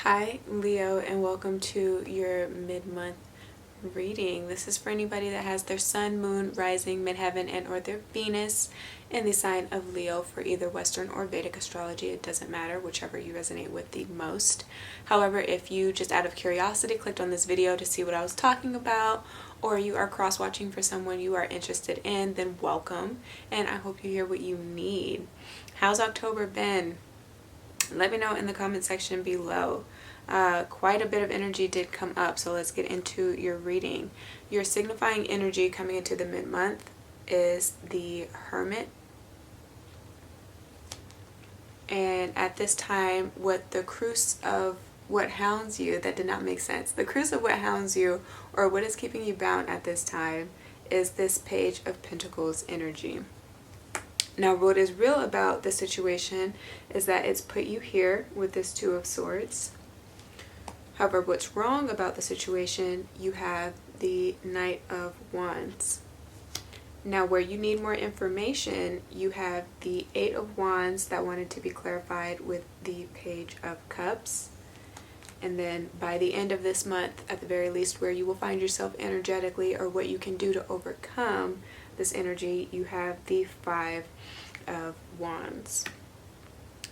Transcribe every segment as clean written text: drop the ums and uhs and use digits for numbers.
Hi, Leo, and welcome to your mid-month reading. This is for anybody that has their sun, moon, rising, midheaven, and or their Venus in the sign of Leo for either Western or Vedic astrology. It doesn't matter, whichever you resonate with the most. However, if you just out of curiosity clicked on this video to see what I was talking about, or you are cross-watching for someone you are interested in, then welcome, and I hope you hear what you need. How's October been? Let me know in the comment section below. Quite a bit of energy did come up, so let's get into your reading. Your signifying energy coming into the mid-month is the Hermit. And at this time, what the cruise of what hounds you, that did not make sense. The cruise of what hounds you, or what is keeping you bound at this time, is this Page of Pentacles energy. Now, what is real about the situation is that it's put you here with this Two of Swords. However, what's wrong about the situation, you have the Knight of Wands. Now, where you need more information, you have the Eight of Wands that wanted to be clarified with the Page of Cups. And then by the end of this month, at the very least, where you will find yourself energetically or what you can do to overcome this energy, you have the Five of Wands.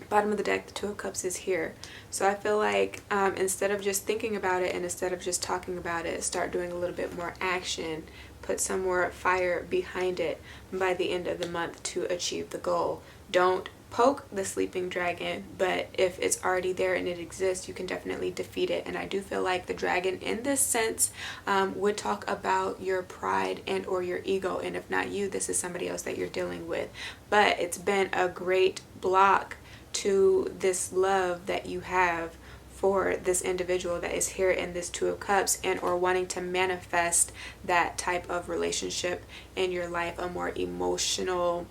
Bottom of the deck, the Two of Cups is here. So I feel like instead of just thinking about it and instead of just talking about it, start doing a little bit more action, put some more fire behind it by the end of the month to achieve the goal. Don't poke the sleeping dragon, but if it's already there and it exists, you can definitely defeat it. And I do feel like the dragon in this sense would talk about your pride and or your ego, and if not you, this is somebody else that you're dealing with. But it's been a great block to this love that you have for this individual that is here in this Two of Cups, and or wanting to manifest that type of relationship in your life, a more emotional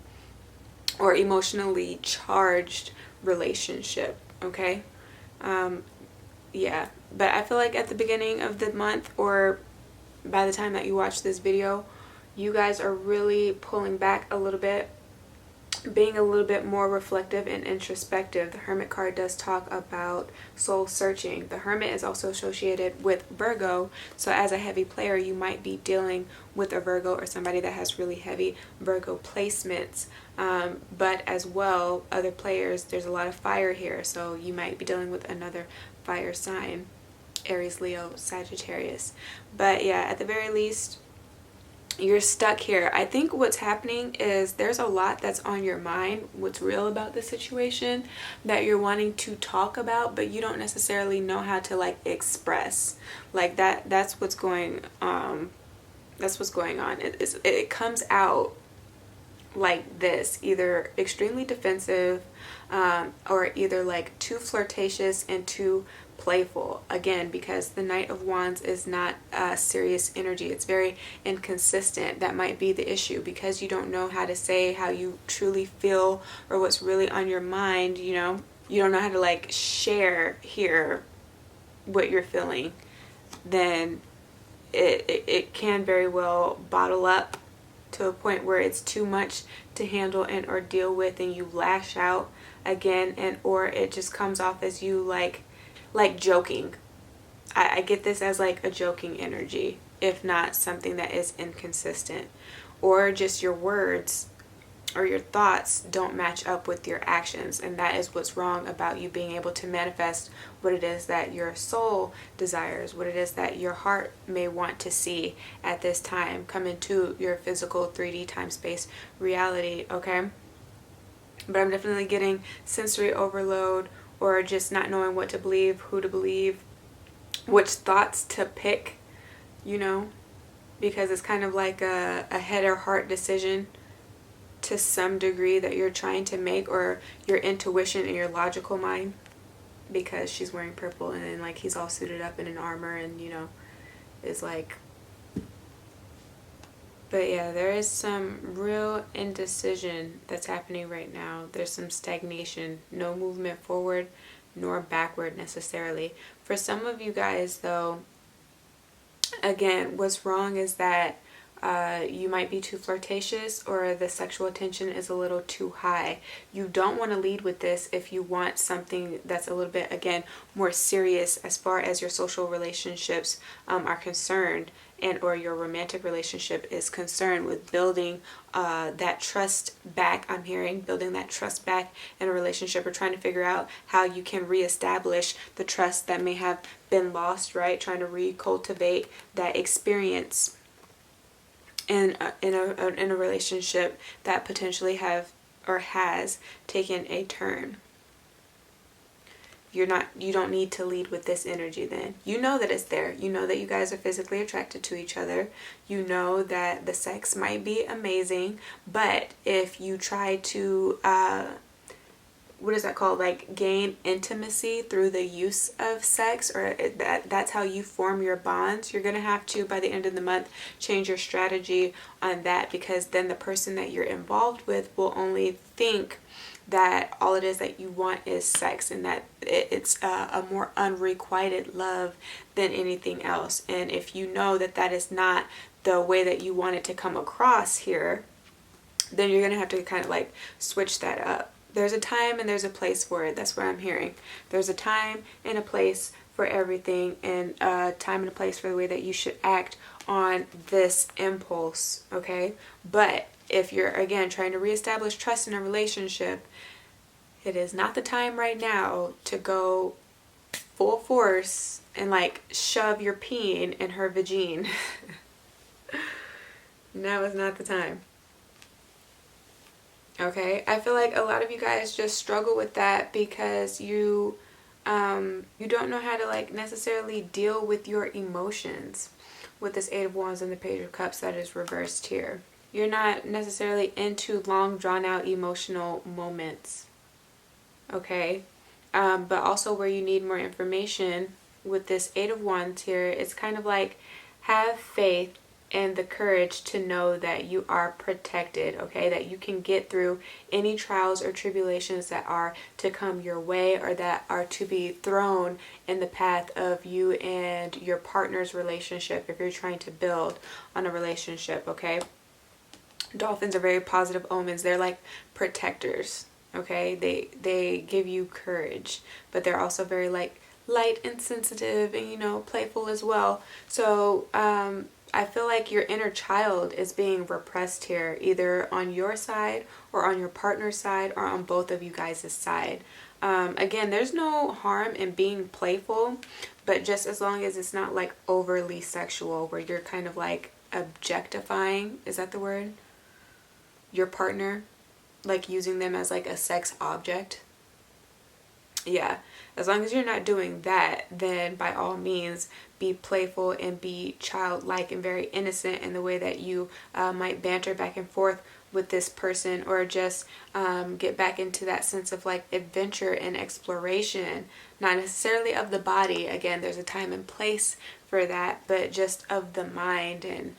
or emotionally charged relationship. Okay, yeah, but I feel like at the beginning of the month, or by the time that you watch this video, you guys are really pulling back a little bit, being a little bit more reflective and introspective. The Hermit card does talk about soul searching. The Hermit is also associated with Virgo, so as a heavy player, you might be dealing with a Virgo or somebody that has really heavy Virgo placements. But as well, other players, there's a lot of fire here, so you might be dealing with another fire sign, Aries, Leo, Sagittarius. But yeah, at the very least, you're stuck here. I think what's happening is there's a lot that's on your mind, what's real about the situation, that you're wanting to talk about, but you don't necessarily know how to like express. Like that's what's going that's what's going on. It comes out like this, either extremely defensive or either like too flirtatious and too playful, again, because the Knight of Wands is not a serious energy. It's very inconsistent. That might be the issue, because you don't know how to say how you truly feel or what's really on your mind. You know, you don't know how to like share here what you're feeling. Then it can very well bottle up to a point where it's too much to handle and or deal with, and you lash out again, and or it just comes off as you like joking. I get this as like a joking energy, if not something that is inconsistent, or just your words or your thoughts don't match up with your actions. And that is what's wrong about you being able to manifest what it is that your soul desires, what it is that your heart may want to see at this time come into your physical 3D time space reality. Okay, but I'm definitely getting sensory overload, or just not knowing what to believe, who to believe, which thoughts to pick, you know, because it's kind of like a head or heart decision to some degree that you're trying to make, or your intuition and your logical mind, because she's wearing purple and then like he's all suited up in an armor and, you know, is like. But yeah, there is some real indecision that's happening right now. There's some stagnation, no movement forward nor backward necessarily. For some of you guys though, again, what's wrong is that You might be too flirtatious, or the sexual attention is a little too high. You don't want to lead with this if you want something that's a little bit, again, more serious as far as your social relationships are concerned, and or your romantic relationship is concerned, with building that trust back. I'm hearing building that trust back in a relationship, or trying to figure out how you can reestablish the trust that may have been lost, right? Trying to recultivate that experience in a relationship that potentially have or has taken a turn. You don't need to lead with this energy then. You know that it's there. You know that you guys are physically attracted to each other. You know that the sex might be amazing, but if you try to what is that called, like gain intimacy through the use of sex, or that's how you form your bonds, you're gonna have to, by the end of the month, change your strategy on that, because then the person that you're involved with will only think that all it is that you want is sex, and that it's a more unrequited love than anything else. And if you know that that is not the way that you want it to come across here, then you're gonna have to kind of like switch that up. There's a time and there's a place for it. That's what I'm hearing. There's a time and a place for everything, and a time and a place for the way that you should act on this impulse, okay? But if you're, again, trying to reestablish trust in a relationship, it is not the time right now to go full force and like shove your peen in her vagine. Now is not the time. Okay, I feel like a lot of you guys just struggle with that because you don't know how to like necessarily deal with your emotions with this Eight of Wands and the Page of Cups that is reversed here. You're not necessarily into long drawn out emotional moments, okay? But also where you need more information with this Eight of Wands here, it's kind of like have faith and the courage to know that you are protected, okay? That you can get through any trials or tribulations that are to come your way, or that are to be thrown in the path of you and your partner's relationship if you're trying to build on a relationship, okay? Dolphins are very positive omens. They're like protectors, okay? They give you courage, but they're also very like light and sensitive and, you know, playful as well. So, I feel like your inner child is being repressed here, either on your side or on your partner's side, or on both of you guys' side. Again, there's no harm in being playful, but just as long as it's not like overly sexual, where you're kind of like objectifying, is that the word? Your partner, like using them as like a sex object. Yeah, as long as you're not doing that, then by all means be playful and be childlike and very innocent in the way that you might banter back and forth with this person, or just get back into that sense of like adventure and exploration, not necessarily of the body. Again, there's a time and place for that, but just of the mind and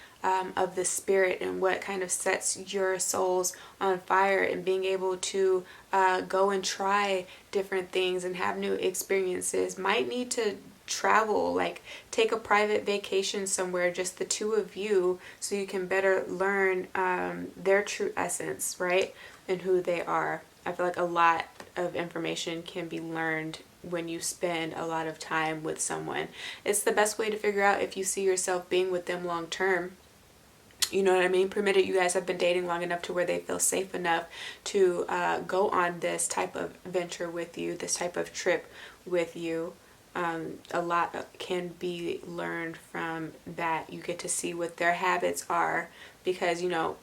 of the spirit, and what kind of sets your souls on fire, and being able to go and try different things and have new experiences. Might need to travel, like take a private vacation somewhere, just the two of you, so you can better learn their true essence, right? And who they are. I feel like a lot of information can be learned when you spend a lot of time with someone. It's the best way to figure out if you see yourself being with them long term. You know what I mean? Permitted you guys have been dating long enough to where they feel safe enough to go on this type of venture with you, this type of trip with you. A lot can be learned from that. You get to see what their habits are, because, you know,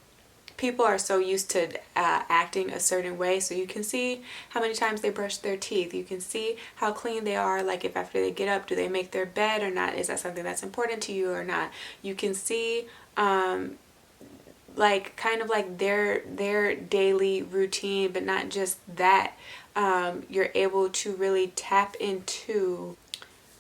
people are so used to acting a certain way. So you can see how many times they brush their teeth. You can see how clean they are. Like if after they get up, do they make their bed or not? Is that something that's important to you or not? You can see like kind of like their daily routine, but not just that. You're able to really tap into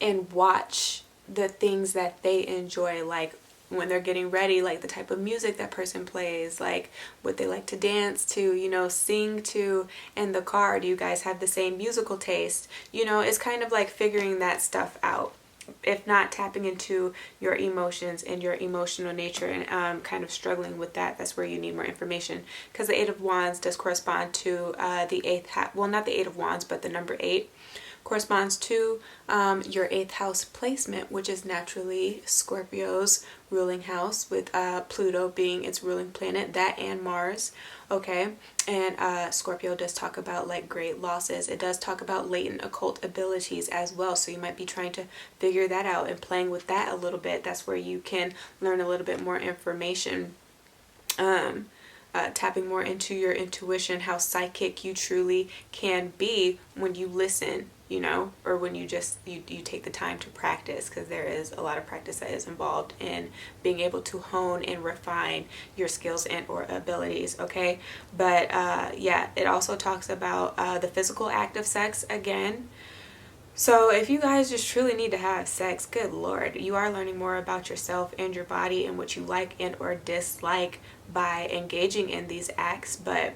and watch the things that they enjoy, like when they're getting ready, like the type of music that person plays, like what they like to dance to, you know, sing to in the car. Do you guys have the same musical taste? You know, it's kind of like figuring that stuff out. if not tapping into your emotions and your emotional nature and kind of struggling with that, that's where you need more information, because the Eight of Wands does correspond to the eighth house. Well, not the Eight of Wands, but the number 8 corresponds to your 8th house placement, which is naturally Scorpio's ruling house, with Pluto being its ruling planet, that and Mars. Okay, and Scorpio does talk about like great losses. It does talk about latent occult abilities as well, so you might be trying to figure that out and playing with that a little bit. That's where you can learn a little bit more information, tapping more into your intuition, how psychic you truly can be when you listen, you know, or when you just you take the time to practice, because there is a lot of practice that is involved in being able to hone and refine your skills and or abilities. Okay, but yeah, it also talks about the physical act of sex again. So if you guys just truly need to have sex, good Lord, you are learning more about yourself and your body and what you like and or dislike by engaging in these acts. But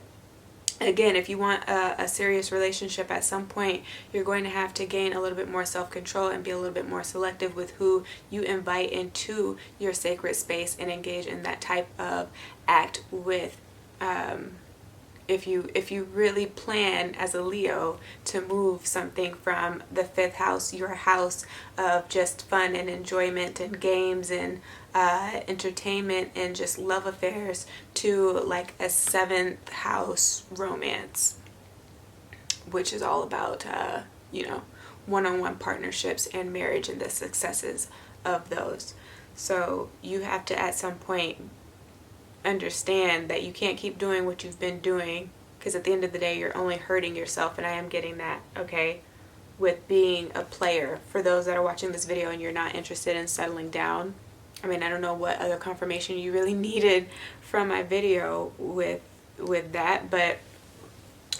again, if you want a serious relationship at some point, you're going to have to gain a little bit more self-control and be a little bit more selective with who you invite into your sacred space and engage in that type of act with. If you really plan as a Leo to move something from the 5th house, your house of just fun and enjoyment and games and entertainment and just love affairs, to like a 7th house romance, which is all about you know, one-on-one partnerships and marriage and the successes of those. So you have to at some point understand that you can't keep doing what you've been doing, because at the end of the day you're only hurting yourself, and I am getting that, okay, with being a player. For those that are watching this video and you're not interested in settling down, I mean, I don't know what other confirmation you really needed from my video with that, but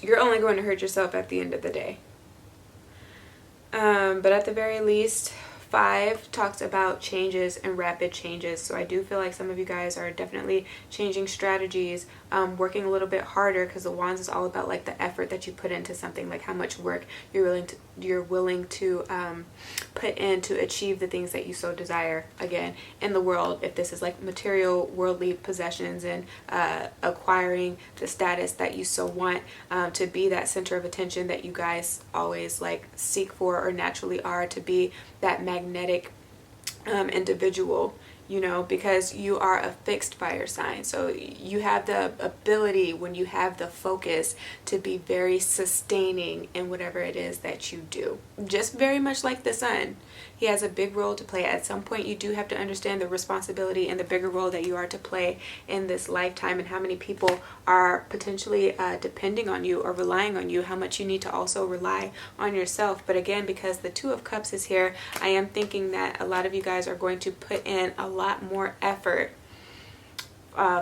you're only going to hurt yourself at the end of the day. But at the very least, 5 talks about changes and rapid changes. So I do feel like some of you guys are definitely changing strategies, working a little bit harder, because the Wands is all about like the effort that you put into something, like how much work you're willing to put in to achieve the things that you so desire, again, in the world. If this is like material, worldly possessions and acquiring the status that you so want, to be that center of attention that you guys always like seek for or naturally are, to be that magnetic individual, you know, because you are a fixed fire sign. So you have the ability, when you have the focus, to be very sustaining in whatever it is that you do. Just very much like the sun. He has a big role to play. At some point you do have to understand the responsibility and the bigger role that you are to play in this lifetime, and how many people are potentially depending on you or relying on you, how much you need to also rely on yourself. But again, because the 2 of Cups is here, I am thinking that a lot of you guys are going to put in a lot more effort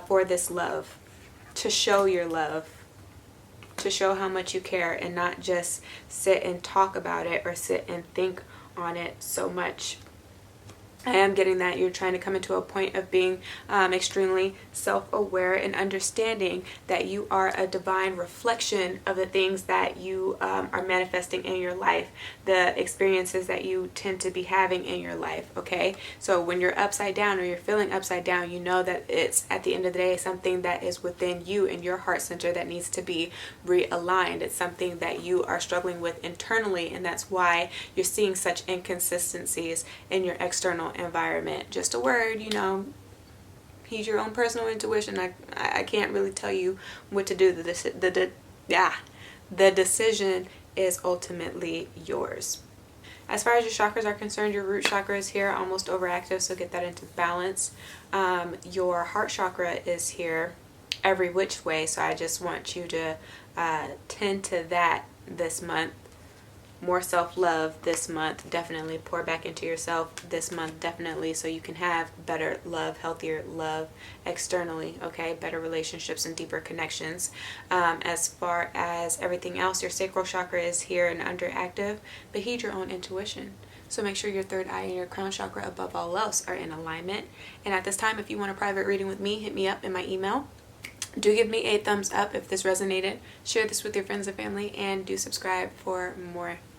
for this love, to show your love, to show how much you care, and not just sit and talk about it or sit and think on it so much. I am getting that you're trying to come into a point of being extremely self-aware and understanding that you are a divine reflection of the things that you are manifesting in your life, the experiences that you tend to be having in your life, okay? So when you're upside down or you're feeling upside down, you know that it's, at the end of the day, something that is within you and your heart center that needs to be realigned. It's something that you are struggling with internally, and that's why you're seeing such inconsistencies in your external environment. Just a word, you know, heed your own personal intuition. I can't really tell you what to do. The decision is ultimately yours. As far as your chakras are concerned, your root chakra is here, almost overactive, so get that into balance. Your heart chakra is here every which way, so I just want you to tend to that this month. More self-love this month. Definitely pour back into yourself this month, definitely, so you can have better love, healthier love externally, okay? Better relationships and deeper connections. As far as everything else, your sacral chakra is here and underactive, but heed your own intuition. So make sure your third eye and your crown chakra, above all else, are in alignment. And at this time, if you want a private reading with me, hit me up in my email. Do give me a thumbs up if this resonated. Share this with your friends and family, and do subscribe for more.